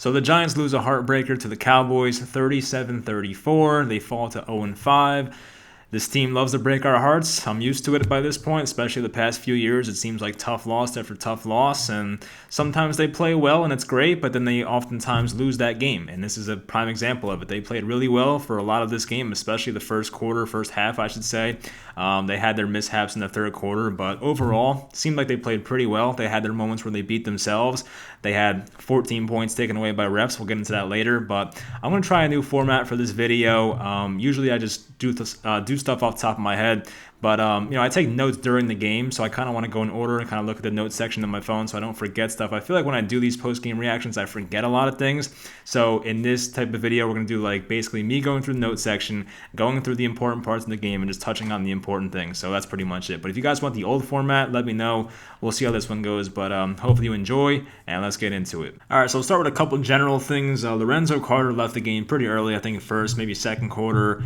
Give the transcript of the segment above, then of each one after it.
So the Giants lose a heartbreaker to the Cowboys 37-34. They fall to 0-5. This team loves to break our hearts. I'm used to it by this point, especially the past few years. It seems like tough loss after tough loss, and sometimes they play well and it's great, but then they oftentimes lose that game. And this is a prime example of it. They played really well for a lot of this game, especially the first quarter, first half, I should say. They had their mishaps in the third quarter, but overall, seemed like they played pretty well. They had their moments where they beat themselves. They had 14 points taken away by refs. We'll get into that later, but I'm going to try a new format for this video. Usually I just do stuff off the top of my head, but I take notes during the game, so I kind of want to go in order and kind of look at the notes section of my phone so I don't forget stuff. I feel like when I do these post-game reactions, I forget a lot of things. So in this type of video, we're going to do like basically me going through the notes section, going through the important parts of the game, and just touching on the important things. So that's pretty much it. But if you guys want the old format, let me know. We'll see how this one goes, but hopefully you enjoy, and let's get into it. All right, so we'll start with a couple general things. Lorenzo Carter left the game pretty early, I think first, maybe second quarter.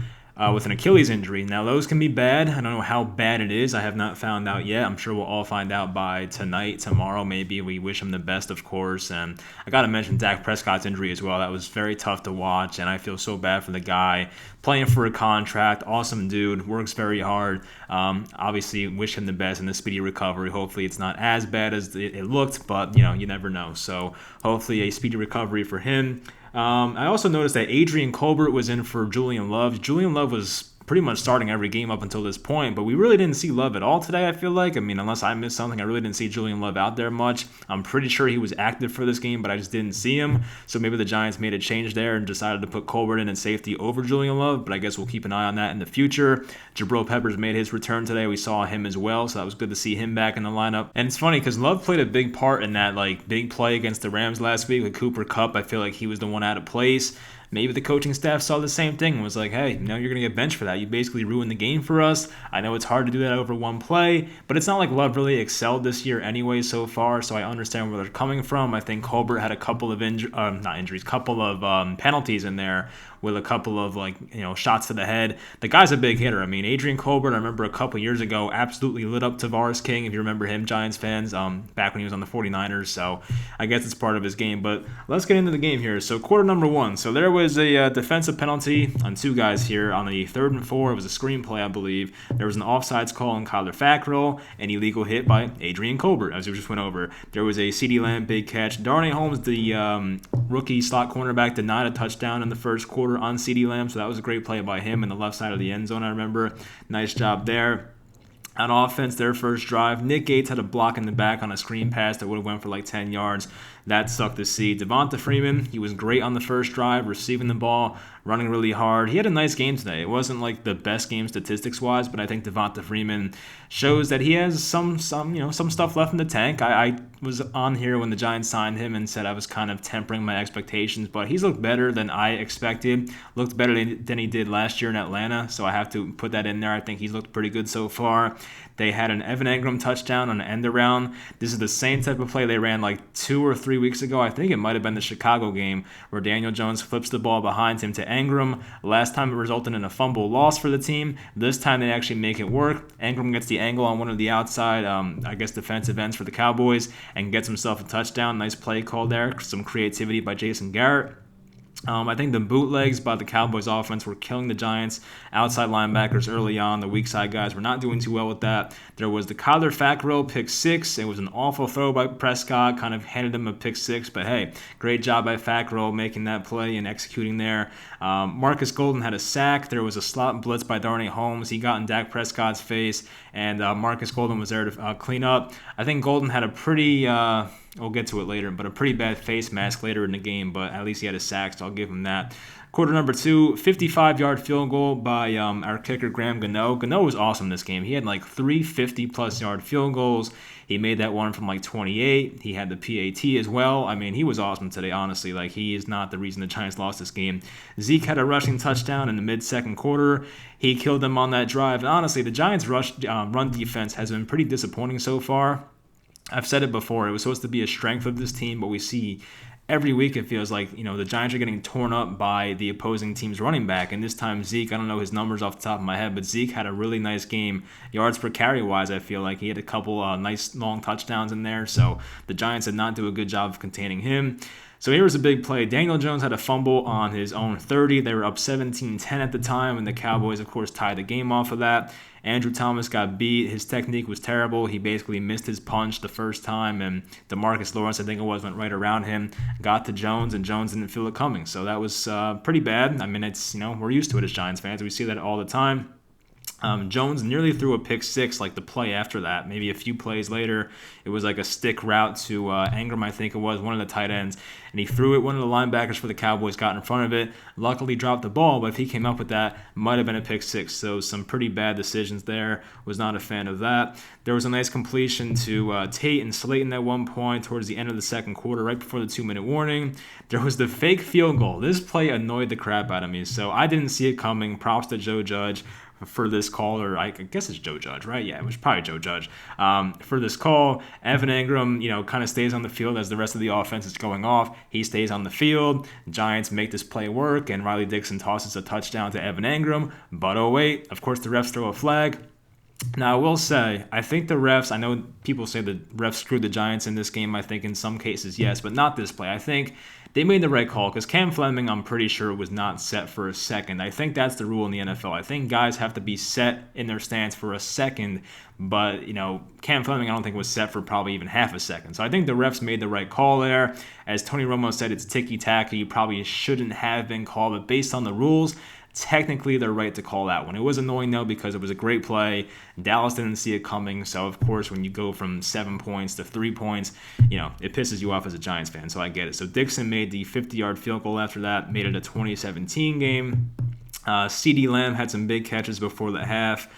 With an Achilles injury. Now, those can be bad. I don't know how bad it is. I have not found out yet. I'm sure we'll all find out by tonight, tomorrow, maybe. We wish him the best, of course. And I got to mention Dak Prescott's injury as well. That was very tough to watch, and I feel so bad for the guy. Playing for a contract, awesome dude, works very hard. Obviously, wish him the best in the speedy recovery. Hopefully, it's not as bad as it looked, but, you never know. So, hopefully, a speedy recovery for him. I also noticed that Adrian Colbert was in for Julian Love. Julian Love was pretty much starting every game up until this point, but we really didn't see Love at all today, I feel like. I mean, unless I missed something, I really didn't see Julian Love out there much. I'm pretty sure he was active for this game, but I just didn't see him. So maybe the Giants made a change there and decided to put Colbert in safety over Julian Love, but I guess we'll keep an eye on that in the future. Jabril Peppers made his return today. We saw him as well, so that was good to see him back in the lineup. And it's funny because Love played a big part in that big play against the Rams last week with Cooper Kupp. I feel like he was the one out of place. Maybe the coaching staff saw the same thing and was like, hey, you're going to get benched for that. You basically ruined the game for us. I know it's hard to do that over one play, but it's not like Love really excelled this year anyway so far, so I understand where they're coming from. I think Colbert had a couple of penalties in there with a couple of shots to the head. The guy's a big hitter. I mean, Adrian Colbert, I remember a couple years ago, absolutely lit up Tavares King, if you remember him, Giants fans, back when he was on the 49ers, so I guess it's part of his game. But let's get into the game here. So quarter number one. So there was a defensive penalty on two guys here on the 3rd and 4. It was a screen play, I believe. There was an offsides call on Kyler Fackrell, an illegal hit by Adrian Colbert, as we just went over. There was a CeeDee Lamb big catch. Darnay Holmes, the rookie slot cornerback, denied a touchdown in the first quarter on CeeDee Lamb, so that was a great play by him in the left side of the end zone, I remember. Nice job there. On offense, their first drive, Nick Gates had a block in the back on a screen pass that would have went for 10 yards. That sucked to see. Devonta Freeman, he was great on the first drive, receiving the ball, running really hard. He had a nice game today. It wasn't the best game statistics-wise, but I think Devonta Freeman shows that he has some stuff left in the tank. I was on here when the Giants signed him and said I was kind of tempering my expectations, but he's looked better than I expected. Looked better than he did last year in Atlanta, so I have to put that in there. I think he's looked pretty good so far. They had an Evan Engram touchdown on an end around. This is the same type of play they ran 2 or 3 weeks ago. I think it might have been the Chicago game where Daniel Jones flips the ball behind him to Engram. Last time it resulted in a fumble loss for the team. This time they actually make it work. Engram gets the angle on one of the outside, defensive ends for the Cowboys and gets himself a touchdown. Nice play call there. Some creativity by Jason Garrett. I think the bootlegs by the Cowboys offense were killing the Giants. Outside linebackers early on, the weak side guys were not doing too well with that. There was the Kyler Fackrell pick 6. It was an awful throw by Prescott, kind of handed him a pick 6, but hey, great job by Fackrell making that play and executing there. Marcus Golden had a sack. There was a slot blitz by Darnay Holmes. He got in Dak Prescott's face, and Marcus Golden was there to clean up. I think Golden had a pretty... we'll get to it later, but a pretty bad face mask later in the game, but at least he had a sack, so I'll give him that. Quarter number 2, 55-yard field goal by our kicker, Graham Gano. Gano was awesome this game. He had 3 50-plus yard field goals. He made that one from 28. He had the PAT as well. I mean, he was awesome today, honestly. He is not the reason the Giants lost this game. Zeke had a rushing touchdown in the mid-second quarter. He killed them on that drive. And honestly, the Giants' run defense has been pretty disappointing so far. I've said it before, it was supposed to be a strength of this team, but we see every week it feels like, the Giants are getting torn up by the opposing team's running back. And this time Zeke, I don't know his numbers off the top of my head, but Zeke had a really nice game. Yards per carry wise, I feel like he had a couple nice long touchdowns in there. So the Giants did not do a good job of containing him. So here was a big play. Daniel Jones had a fumble on his own 30. They were up 17-10 at the time, and the Cowboys, of course, tied the game off of that. Andrew Thomas got beat. His technique was terrible. He basically missed his punch the first time, and DeMarcus Lawrence, I think it was, went right around him, got to Jones, and Jones didn't feel it coming. So that was pretty bad. I mean, it's, we're used to it as Giants fans. We see that all the time. Jones nearly threw a pick six like the play after that. Maybe a few plays later, it was like a stick route to Ingram, I think it was, one of the tight ends. And he threw it. One of the linebackers for the Cowboys got in front of it. Luckily dropped the ball, but if he came up with that, might have been a pick six. So some pretty bad decisions there. Was not a fan of that. There was a nice completion to Tate and Slayton at one point towards the end of the second quarter, right before the 2-minute warning. There was the fake field goal. This play annoyed the crap out of me. So I didn't see it coming. Props to Joe Judge for this call, or I guess it's Joe Judge, right? Yeah, it was probably Joe Judge. For this call, Evan Ingram, kind of stays on the field as the rest of the offense is going off. He stays on the field. Giants make this play work, and Riley Dixon tosses a touchdown to Evan Ingram. But oh wait, of course the refs throw a flag. Now, I will say, I think the refs, I know people say the refs screwed the Giants in this game. I think in some cases, yes, but not this play. I think they made the right call because Cam Fleming, I'm pretty sure, was not set for a second. I think that's the rule in the NFL. I think guys have to be set in their stance for a second, but, Cam Fleming, I don't think was set for probably even half a second. So I think the refs made the right call there. As Tony Romo said, it's ticky-tacky. You probably shouldn't have been called, but based on the rules, technically they're right to call that one. It was annoying though because it was a great play. Dallas didn't see it coming, so of course when you go from 7 points to 3 points, it pisses you off as a Giants fan, so I get it. So Dixon made the 50-yard field goal after that, made it a 2017 game. CeeDee Lamb had some big catches before the half.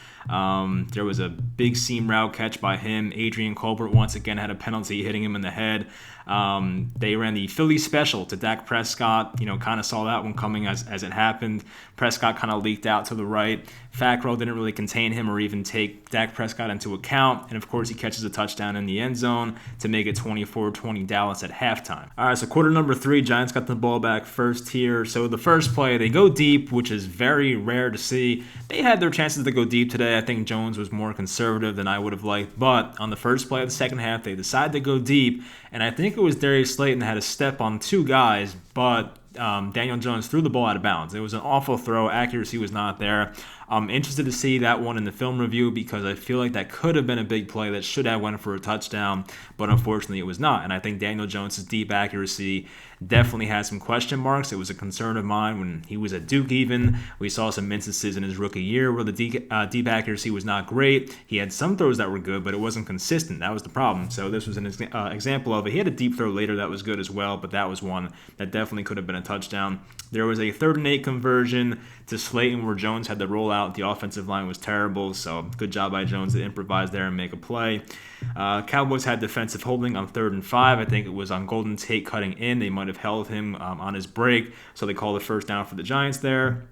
There was a big seam route catch by him. Adrian Colbert once again had a penalty hitting him in the head. They ran the Philly special to Dak Prescott. Kind of saw that one coming as it happened. Prescott kind of leaked out to the right. Fackrell didn't really contain him or even take Dak Prescott into account. And of course, he catches a touchdown in the end zone to make it 24-20 Dallas at halftime. All right, so quarter number 3, Giants got the ball back first here. So the first play, they go deep, which is very rare to see. They had their chances to go deep today. I think Jones was more conservative than I would have liked. But on the first play of the second half, they decided to go deep. And I think it was Darius Slayton that had a step on 2 guys, but Daniel Jones threw the ball out of bounds. It was an awful throw. Accuracy was not there. I'm interested to see that one in the film review because I feel like that could have been a big play that should have went for a touchdown, but unfortunately it was not. And I think Daniel Jones' deep accuracy definitely had some question marks. It was a concern of mine when he was at Duke even. We saw some instances in his rookie year where the deep accuracy was not great. He had some throws that were good, but it wasn't consistent. That was the problem. So this was an example of it. He had a deep throw later that was good as well, but that was one that definitely could have been a touchdown. There was a 3rd and 8 conversion to Slayton where Jones had to roll out. The offensive line was terrible, so good job by Jones to improvise there and make a play. Cowboys had defensive holding on 3rd and 5. I think it was on Golden Tate cutting in. They might have held him on his break, so they called the first down for the Giants there.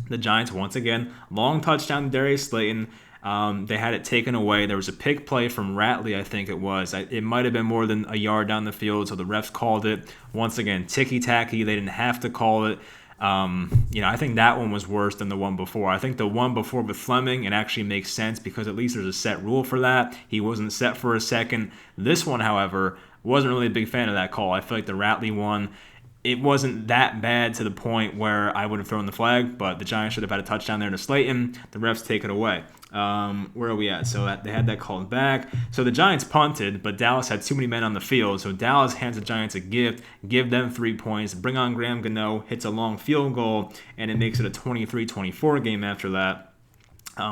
The Giants, once again, long touchdown to Darius Slayton. They had it taken away. There was a pick play from Ratley, I think it was. It might have been more than a yard down the field, so the refs called it. Once again, ticky-tacky. They didn't have to call it. I think that one was worse than the one before. I think the one before with Fleming, it actually makes sense because at least there's a set rule for that. He wasn't set for a second. This one, however, wasn't really a big fan of that call. I feel like the Ratley one, it wasn't that bad to the point where I would have thrown the flag, but the Giants should have had a touchdown there to Slayton. The refs take it away. Where are we at? So they had that called back. So the Giants punted, but Dallas had too many men on the field. So Dallas hands the Giants a gift, give them 3 points, bring on Graham Gano, hits a long field goal, and it makes it a 23-24 game after that.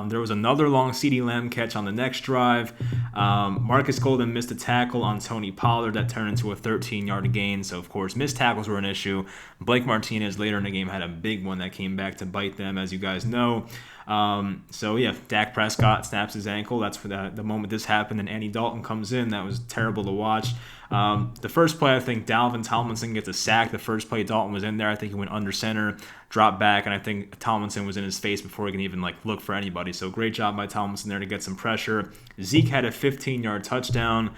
There was another long CeeDee Lamb catch on the next drive. Marcus Golden missed a tackle on Tony Pollard that turned into a 13-yard gain. So, of course, missed tackles were an issue. Blake Martinez later in the game had a big one that came back to bite them, as you guys know. Dak Prescott snaps his ankle. That's for the moment this happened, and Andy Dalton comes in. That was terrible to watch. The first play, I think Dalvin Tomlinson gets a sack. The first play, Dalton was in there. I think he went under center, dropped back, and I think Tomlinson was in his face before he can even look for anybody. So great job by Tomlinson there to get some pressure. Zeke had a 15-yard touchdown.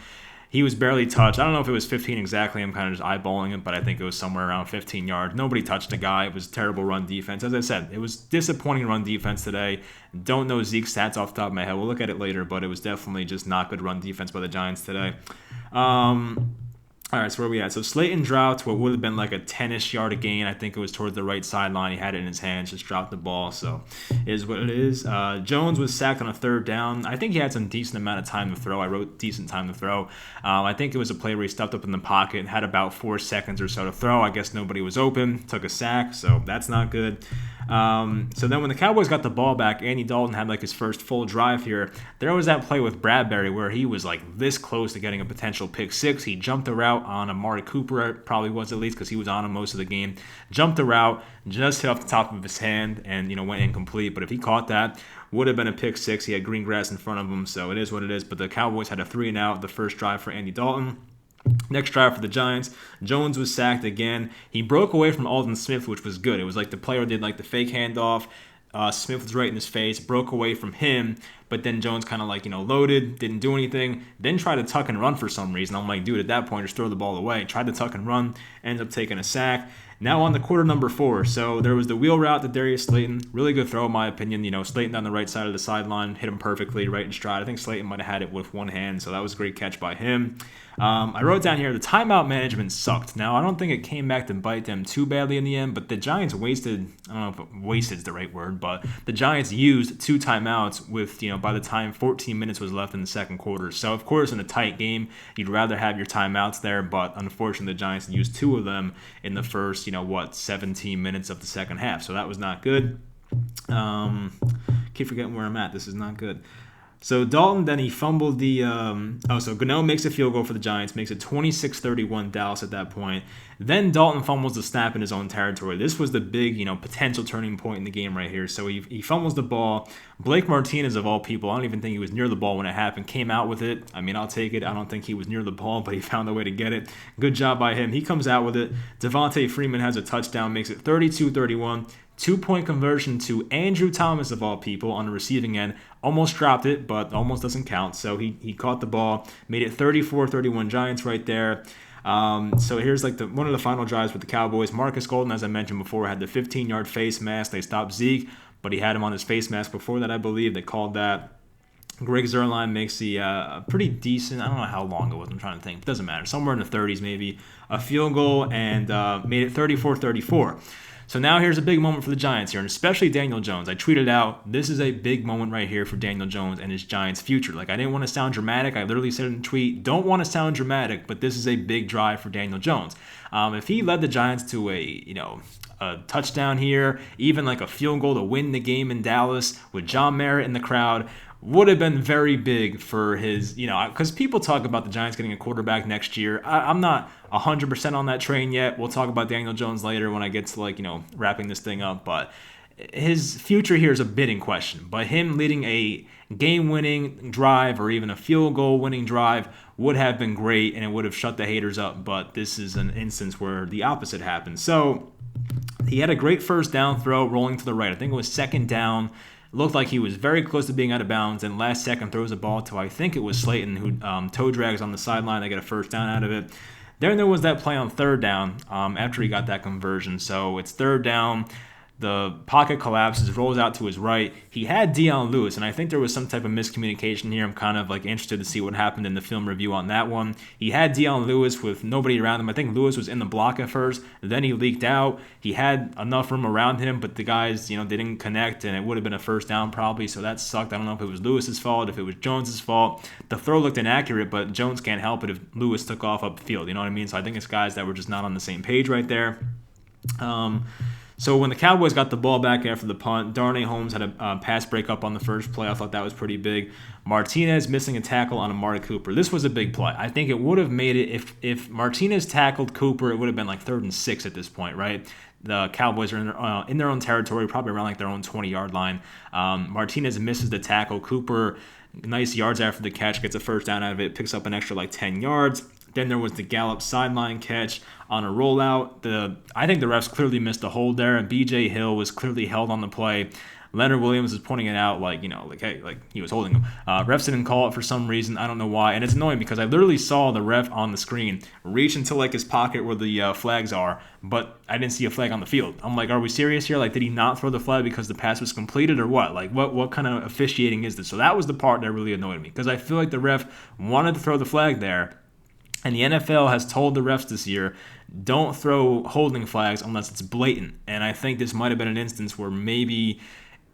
He was barely touched. I don't know if it was 15 exactly. I'm kind of just eyeballing it, but I think it was somewhere around 15 yards. Nobody touched the guy. It was terrible run defense. As I said, it was disappointing run defense today. Don't know Zeke's stats off the top of my head. We'll look at it later, but it was definitely just not good run defense by the Giants today. All right, so where are we at? So Slayton dropped what would have been like a 10-ish yard a gain. I think it was towards the right sideline. He had it in his hands, just dropped the ball. So it is what it is. Jones was sacked on a third down. I think he had some decent amount of time to throw. I wrote decent time to throw. I think it was a play where he stuffed up in the pocket and had about 4 seconds or so to throw. I guess nobody was open. Took a sack, so that's not good. So then when the Cowboys got the ball back, Andy Dalton had like his first full drive here. There was that play with Bradbury where he was like this close to getting a potential pick six. He jumped the route on Amari Cooper, probably was at least because he was on him most of the game. Jumped the route, just hit off the top of his hand and, went incomplete. But if he caught that, would have been a pick six. He had green grass in front of him, so it is what it is. But the Cowboys had a 3-and-out the first drive for Andy Dalton. Next drive for the Giants, Jones was sacked again. He broke away from Aldon Smith, which was good. It was like the player did like the fake handoff. Smith was right in his face, broke away from him, but then Jones kind of loaded, didn't do anything, then tried to tuck and run for some reason. I'm like, dude, at that point, just throw the ball away. Tried to tuck and run, ends up taking a sack. Now on the quarter number 4. So there was the wheel route to Darius Slayton. Really good throw, in my opinion. Slayton down the right side of the sideline, hit him perfectly, right in stride. I think Slayton might have had it with one hand, so that was a great catch by him. I wrote down here, the timeout management sucked. Now, I don't think it came back to bite them too badly in the end, but the Giants wasted, I don't know if wasted is the right word, but the Giants used 2 timeouts with, by the time 14 minutes was left in the second quarter. So, of course, in a tight game, you'd rather have your timeouts there, but unfortunately, the Giants used 2 of them in the first, 17 minutes of the second half. So that was not good. Keep forgetting where I'm at. This is not good. So Dalton, then he fumbled the so Gano makes a field goal for the Giants, makes it 26-31 Dallas at that point. Then Dalton fumbles the snap in his own territory. This was the big, potential turning point in the game right here. So he fumbles the ball. Blake Martinez, of all people, I don't even think he was near the ball when it happened, came out with it. I mean, I'll take it. I don't think he was near the ball, but he found a way to get it. Good job by him. He comes out with it. Devontae Freeman has a touchdown, makes it 32-31. 2-point conversion to Andrew Thomas, of all people, on the receiving end. Almost dropped it, but almost doesn't count. So he caught the ball, made it 34-31 Giants right there. So here's one of the final drives with the Cowboys. Marcus Golden, as I mentioned before, had the 15-yard face mask. They stopped Zeke, but he had him on his face mask before that, I believe. They called that. Greg Zuerlein makes the pretty decent, I don't know how long it was, I'm trying to think. It doesn't matter. Somewhere in the 30s maybe. A field goal and made it 34-34. So now here's a big moment for the Giants here, and especially Daniel Jones. I tweeted out, this is a big moment right here for Daniel Jones and his Giants' future. I didn't want to sound dramatic. I literally said in the tweet, don't want to sound dramatic, but this is a big drive for Daniel Jones. If he led the Giants to a touchdown here, even a field goal to win the game in Dallas with John Merritt in the crowd, would have been very big for his, because people talk about the Giants getting a quarterback next year. I'm not 100% on that train yet. We'll talk about Daniel Jones later when I get to, wrapping this thing up. But his future here is a bit in question. But him leading a game-winning drive or even a field goal-winning drive would have been great, and it would have shut the haters up. But this is an instance where the opposite happened. So he had a great first down throw rolling to the right. I think it was second down. Looked like he was very close to being out of bounds, and last second throws a ball to, I think it was Slayton, who toe drags on the sideline. They get a first down out of it. Then there was that play on third down after he got that conversion. So it's third down. The pocket collapses, rolls out to his right. He had Dion Lewis, and I think there was some type of miscommunication here. I'm kind of interested to see what happened in the film review on that one. He had Dion Lewis with nobody around him. I think Lewis was in the block at first. Then he leaked out. He had enough room around him, but the guys, they didn't connect, and it would have been a first down probably, so that sucked. I don't know if it was Lewis's fault, if it was Jones's fault. The throw looked inaccurate, but Jones can't help it if Lewis took off upfield. You know what I mean? So I think it's guys that were just not on the same page right there. So when the Cowboys got the ball back after the punt, Darnay Holmes had a pass breakup on the first play. I thought that was pretty big. Martinez missing a tackle on Amari Cooper. This was a big play. I think it would have made it, if Martinez tackled Cooper, it would have been 3rd and 6 at this point, right? The Cowboys are in their own territory, probably around their own 20-yard line. Martinez misses the tackle. Cooper, nice yards after the catch, gets a first down out of it, picks up an extra 10 yards. Then there was the Gallup sideline catch on a rollout. I think the refs clearly missed a hold there, and B.J. Hill was clearly held on the play. Leonard Williams is pointing it out hey, he was holding him. Refs didn't call it for some reason. I don't know why. And it's annoying because I literally saw the ref on the screen reach into his pocket where the flags are, but I didn't see a flag on the field. I'm are we serious here? Did he not throw the flag because the pass was completed or what? What kind of officiating is this? So that was the part that really annoyed me because I feel the ref wanted to throw the flag there. And the NFL has told the refs this year, don't throw holding flags unless it's blatant. And I think this might have been an instance where maybe,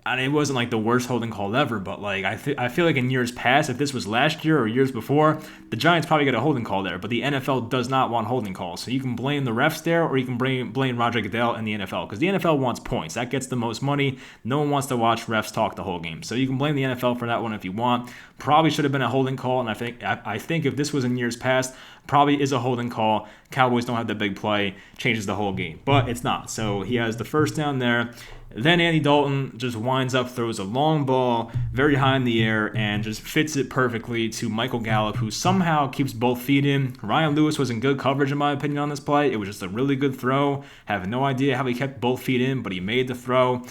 and it wasn't like the worst holding call ever, but like I feel like in years past, if this was last year or years before, the Giants probably get a holding call there. But the NFL does not want holding calls, so you can blame the refs there, or you can blame Roger Goodell and the NFL, because the NFL wants points. That gets the most money. No one wants to watch refs talk the whole game, so you can blame the NFL for that one if you want. Probably should have been a holding call, and I think if this was in years past, probably is a holding call. Cowboys don't have that big play, changes the whole game, but it's not. So he has the first down there. Then Andy Dalton just winds up, throws a long ball very high in the air, and just fits it perfectly to Michael Gallup, who somehow keeps both feet in. Ryan Lewis was in good coverage, in my opinion, on this play. It was just a really good throw. Have no idea how he kept both feet in, but he made the throw.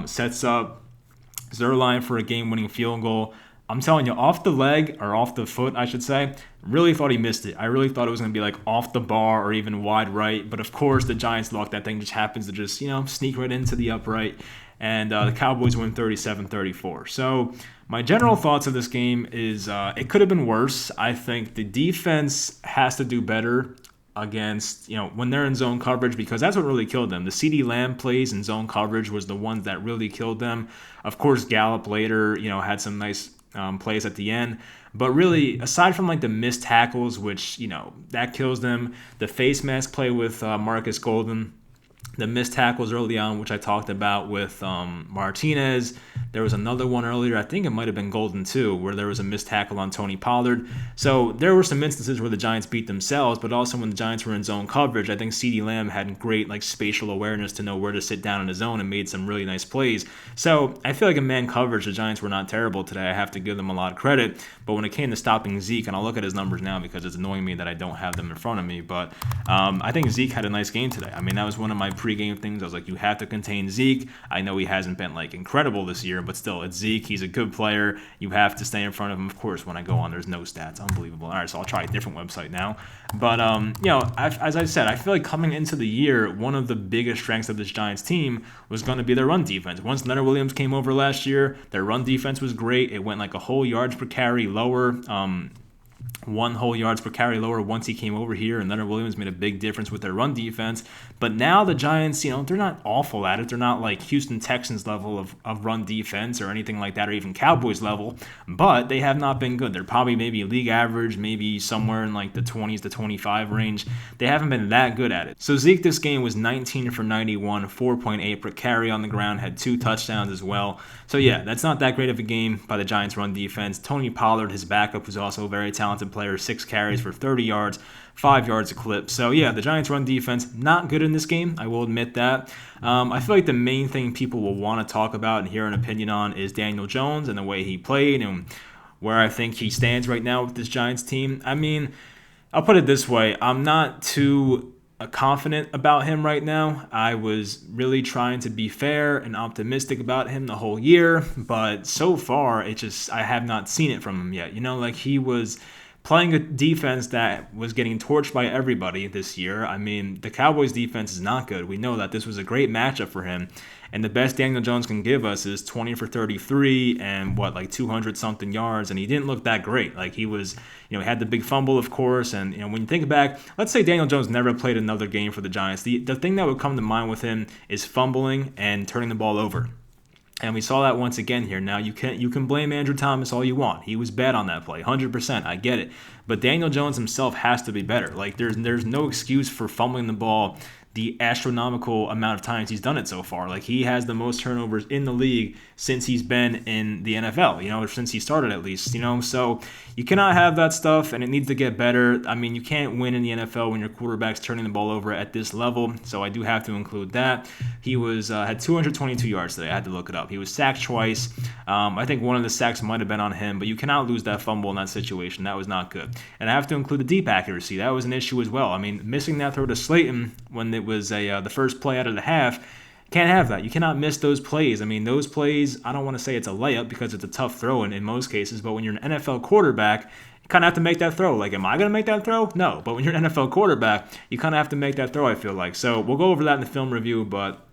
Sets up Zerline for a game-winning field goal. I'm telling you, off the leg, or off the foot, I should say, really thought he missed it. I really thought it was going to be like off the bar or even wide right. But of course, the Giants luck, that thing just happens to just, sneak right into the upright. And the Cowboys win 37-34. So my general thoughts of this game is it could have been worse. I think the defense has to do better against, when they're in zone coverage, because that's what really killed them. The CeeDee Lamb plays in zone coverage was the ones that really killed them. Of course, Gallup later, had some nice plays at the end. But really, aside from like the missed tackles, which, that kills them, the face mask play with Marcus Golden, the missed tackles early on, which I talked about with Martinez. There was another one earlier, I think it might have been Golden too, where there was a missed tackle on Tony Pollard. So there were some instances where the Giants beat themselves, but also when the Giants were in zone coverage, I think CeeDee Lamb had great spatial awareness to know where to sit down in the zone and made some really nice plays. So I feel like in man coverage, the Giants were not terrible today. I have to give them a lot of credit. But when it came to stopping Zeke, and I'll look at his numbers now because it's annoying me that I don't have them in front of me, but I think Zeke had a nice game today. I mean, that was one of my pre-game things. I was like, you have to contain Zeke. I know he hasn't been incredible this year, but still, it's Zeke. He's a good player. You have to stay in front of him. Of course, when I go on, there's no stats. Unbelievable. All right, so I'll try a different website now. But, as I said, I feel like coming into the year, one of the biggest strengths of this Giants team was going to be their run defense. Once Leonard Williams came over last year, their run defense was great. It went a whole yards per carry lower. 1 whole yards per carry lower once he came over here, and Leonard Williams made a big difference with their run defense. But now the Giants, they're not awful at it. They're not like Houston Texans level of run defense or anything like that, or even Cowboys level, but they have not been good. They're probably maybe league average, maybe somewhere in the 20s to 25 range. They haven't been that good at it. So Zeke this game was 19 for 91, 4.8 per carry on the ground, had 2 touchdowns as well. So yeah, that's not that great of a game by the Giants run defense. Tony Pollard, his backup, who's also a very talented player, 6 carries for 30 yards, 5 yards a clip. So yeah, the Giants run defense, not good in this game. I will admit that. I feel like the main thing people will want to talk about and hear an opinion on is Daniel Jones and the way he played and where I think he stands right now with this Giants team. I mean, I'll put it this way. I'm not too confident about him right now. I was really trying to be fair and optimistic about him the whole year, but so far I have not seen it from him yet. He was playing a defense that was getting torched by everybody this year. I mean, the Cowboys defense is not good. We know that. This was a great matchup for him. And the best Daniel Jones can give us is 20 for 33 and 200-something yards. And he didn't look that great. He was, he had the big fumble, of course. And, when you think back, let's say Daniel Jones never played another game for the Giants. The thing that would come to mind with him is fumbling and turning the ball over. And we saw that once again here. Now, you can blame Andrew Thomas all you want. He was bad on that play, 100%. I get it. But Daniel Jones himself has to be better. There's no excuse for fumbling the ball the astronomical amount of times he's done it so far. He has the most turnovers in the league since he's been in the NFL, or since he started at least, So you cannot have that stuff, and it needs to get better. I mean, you can't win in the NFL when your quarterback's turning the ball over at this level, so I do have to include that. He had 222 yards today. I had to look it up. He was sacked twice. I think one of the sacks might have been on him, but you cannot lose that fumble in that situation. That was not good. And I have to include the deep accuracy. That was an issue as well. I mean, missing that throw to Slayton when it was the first play out of the half, can't have that. You cannot miss those plays. I mean, those plays, I don't want to say it's a layup because it's a tough throw in most cases, but when you're an NFL quarterback, you kind of have to make that throw. Am I going to make that throw? No. But when you're an NFL quarterback, you kind of have to make that throw, I feel like. So we'll go over that in the film review, but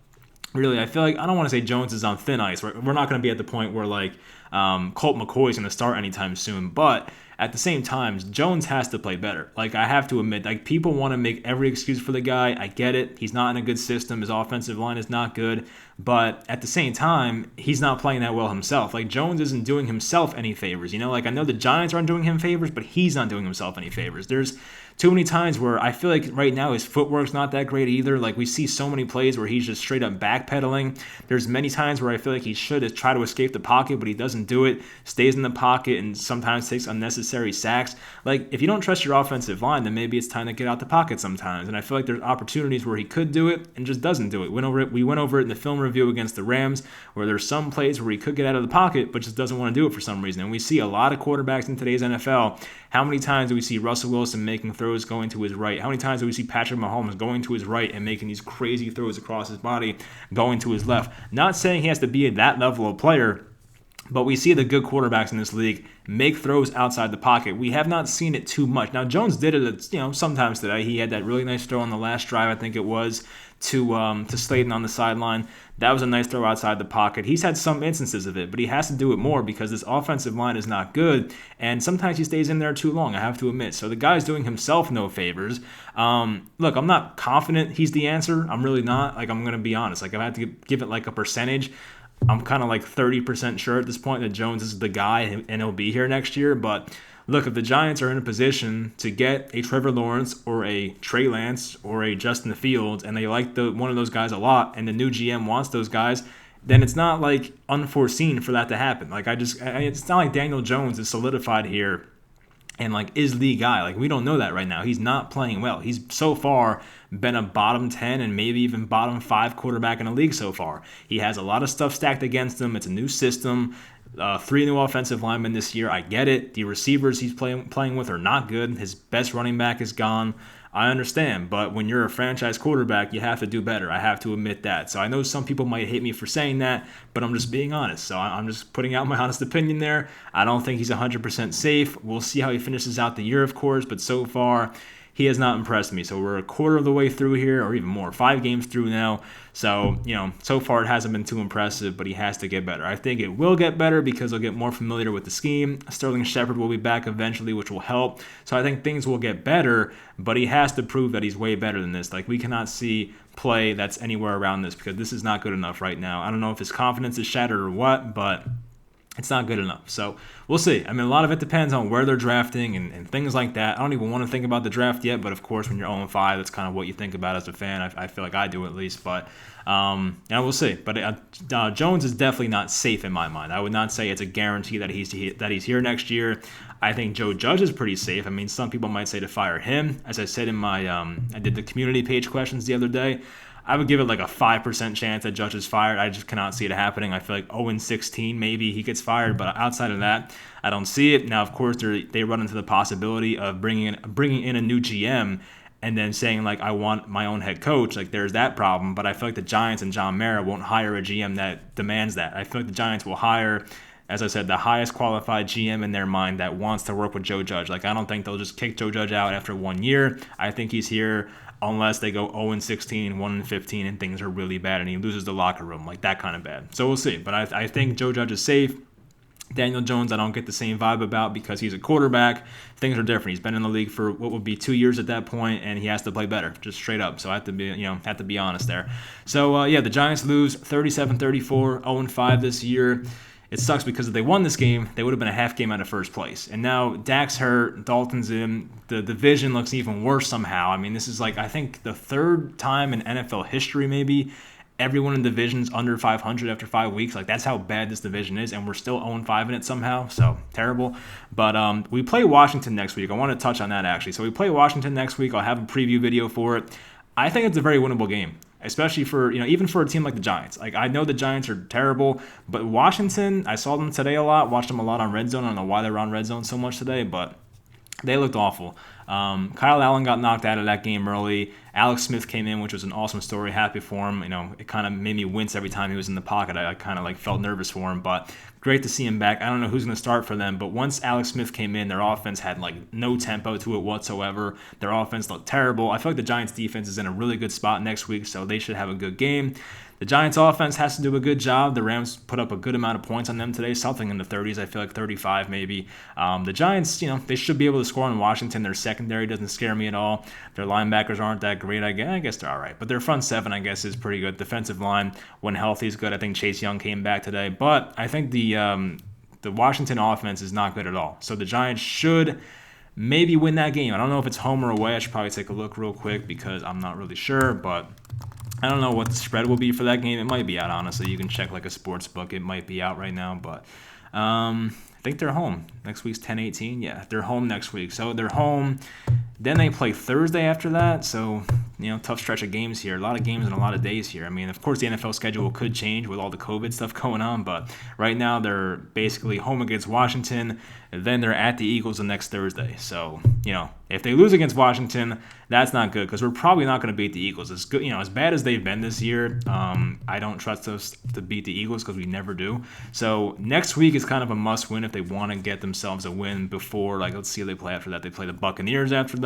really, I feel like, I don't want to say Jones is on thin ice. We're not going to be at the point where Colt McCoy is going to start anytime soon, but at the same time, Jones has to play better. Like, I have to admit, like, people want to make every excuse for the guy. I get it. He's not in a good system. His offensive line is not good. But at the same time, he's not playing that well himself. Like, Jones isn't doing himself any favors. You know, like, I know the Giants aren't doing him favors, but he's not doing himself any favors. There's too many times where I feel like right now his footwork's not that great either. Like, we see so many plays where he's just straight up backpedaling. There's many times where I feel like he should try to escape the pocket, but he doesn't do it. Stays in the pocket and sometimes takes unnecessary sacks. Like, if you don't trust your offensive line, then maybe it's time to get out the pocket sometimes. And I feel like there's opportunities where he could do it and just doesn't do it. We went over it in the film review against the Rams, where there's some plays where he could get out of the pocket, but just doesn't want to do it for some reason. And we see a lot of quarterbacks in today's NFL. How many times do we see Russell Wilson making throws going to his right? How many times do we see Patrick Mahomes going to his right and making these crazy throws across his body going to his left? Not saying he has to be at that level of player, but we see the good quarterbacks in this league make throws outside the pocket. We have not seen it too much. Now, Jones did it, sometimes today. He had that really nice throw on the last drive, I think it was, to Slayton on the sideline. That was a nice throw outside the pocket. He's had some instances of it, but he has to do it more because this offensive line is not good, and sometimes he stays in there too long, I have to admit. So the guy's doing himself no favors. Look, I'm not confident he's the answer. I'm really not. Like, I'm going to be honest. Like, if I had to give it like a percentage, I'm kind of like 30% sure at this point that Jones is the guy and he'll be here next year. But look, if the Giants are in a position to get a Trevor Lawrence or a Trey Lance or a Justin Fields, and they like one of those guys a lot, and the new GM wants those guys, then it's not like unforeseen for that to happen. Like, it's not like Daniel Jones is solidified here and like is the guy. Like, we don't know that right now. He's not playing well. He's so far been a bottom 10 and maybe even bottom 5 quarterback in the league so far. He has a lot of stuff stacked against him. It's a new system. 3 new offensive linemen this year. I get it. The receivers he's playing with are not good. His best running back is gone. I understand, but when you're a franchise quarterback, you have to do better. I have to admit that. So I know some people might hate me for saying that, but I'm just being honest. So I'm just putting out my honest opinion there. I don't think he's 100% safe. We'll see how he finishes out the year, of course, but so far, he has not impressed me. So we're a quarter of the way through here, or even more, 5 games through now. So, so far it hasn't been too impressive, but he has to get better. I think it will get better because he'll get more familiar with the scheme. Sterling Shepard will be back eventually, which will help. So I think things will get better, but he has to prove that he's way better than this. Like, we cannot see play that's anywhere around this because this is not good enough right now. I don't know if his confidence is shattered or what, but it's not good enough. So we'll see. I mean, a lot of it depends on where they're drafting and things like that. I don't even want to think about the draft yet, but of course, when you're 0-5, that's kind of what you think about as a fan. I feel like I do at least, but we'll see. But Jones is definitely not safe in my mind. I would not say it's a guarantee that he's here next year. I think Joe Judge is pretty safe. I mean, some people might say to fire him. As I said in my, I did the community page questions the other day. I would give it like a 5% chance that Judge is fired. I just cannot see it happening. I feel like 0-16, maybe he gets fired, but outside of that, I don't see it. Now, of course, they run into the possibility of bringing in a new GM and then saying, like, I want my own head coach. Like, there's that problem, but I feel like the Giants and John Mara won't hire a GM that demands that. I feel like the Giants will hire, as I said, the highest qualified GM in their mind that wants to work with Joe Judge. Like, I don't think they'll just kick Joe Judge out after 1 year. I think he's here unless they go 0-16, 1-15, and things are really bad and he loses the locker room, like that kind of bad. So we'll see. But I think Joe Judge is safe. Daniel Jones, I don't get the same vibe about because he's a quarterback. Things are different. He's been in the league for what would be 2 years at that point, and he has to play better, just straight up. So I have to be honest there. So the Giants lose 37-34, 0-5 this year. It sucks because if they won this game, they would have been a half game out of first place. And now Dak's hurt, Dalton's in, the division looks even worse somehow. I mean, this is like, I think the 3rd time in NFL history maybe everyone in division's under 500 after 5 weeks. Like, that's how bad this division is, and we're still 0-5 in it somehow, so terrible. But we play Washington next week. I want to touch on that, actually. So we play Washington next week. I'll have a preview video for it. I think it's a very winnable game, especially for, even for a team like the Giants. Like, I know the Giants are terrible, but Washington, I saw them today a lot, watched them a lot on Red Zone. I don't know why they're on Red Zone so much today, but they looked awful. Kyle Allen got knocked out of that game early. Alex Smith came in, which was an awesome story. Happy for him. It kind of made me wince every time he was in the pocket. I kind of like felt nervous for him, but great to see him back. I don't know who's going to start for them, but once Alex Smith came in, their offense had like no tempo to it whatsoever. Their offense looked terrible. I feel like the Giants defense is in a really good spot next week, so they should have a good game. The Giants offense has to do a good job. The Rams put up a good amount of points on them today, something in the 30s. I feel like 35 maybe. The Giants, they should be able to score on Washington. Their secondary doesn't scare me at all. Their linebackers aren't that great. I guess they're all right. But their front seven, I guess, is pretty good. Defensive line, when healthy, is good. I think Chase Young came back today. But I think the Washington offense is not good at all. So the Giants should maybe win that game. I don't know if it's home or away. I should probably take a look real quick because I'm not really sure. But I don't know what the spread will be for that game. It might be out, honestly. You can check like a sports book. It might be out right now. But I think they're home. Next week's 10-18. Yeah, they're home next week. So they're home. Then they play Thursday after that. So, tough stretch of games here. A lot of games in a lot of days here. I mean, of course, the NFL schedule could change with all the COVID stuff going on. But right now, they're basically home against Washington. And then they're at the Eagles the next Thursday. So, if they lose against Washington, that's not good because we're probably not going to beat the Eagles. As good, as bad as they've been this year, I don't trust us to beat the Eagles because we never do. So next week is kind of a must-win if they want to get themselves a win before, let's see who they play after that. They play the Buccaneers after that.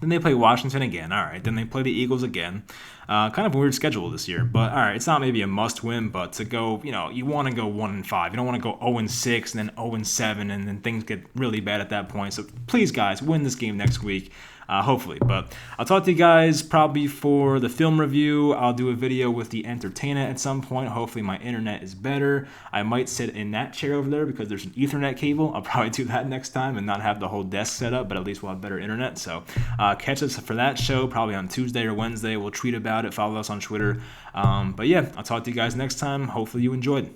Then they play Washington again. All right. Then they play the Eagles again. Kind of a weird schedule this year. But, all right, it's not maybe a must-win, but to go, you want to go 1-5. You don't want to go 0-6 and then 0-7, and then things get really bad at that point. So please, guys, win this game next week. Hopefully. But I'll talk to you guys probably for the film review. I'll do a video with the entertainer at some point. Hopefully my internet is better. I might sit in that chair over there because there's an Ethernet cable. I'll probably do that next time and not have the whole desk set up, but at least we'll have better internet. So catch us for that show probably on Tuesday or Wednesday. We'll tweet about it. Follow us on Twitter. But yeah, I'll talk to you guys next time. Hopefully you enjoyed.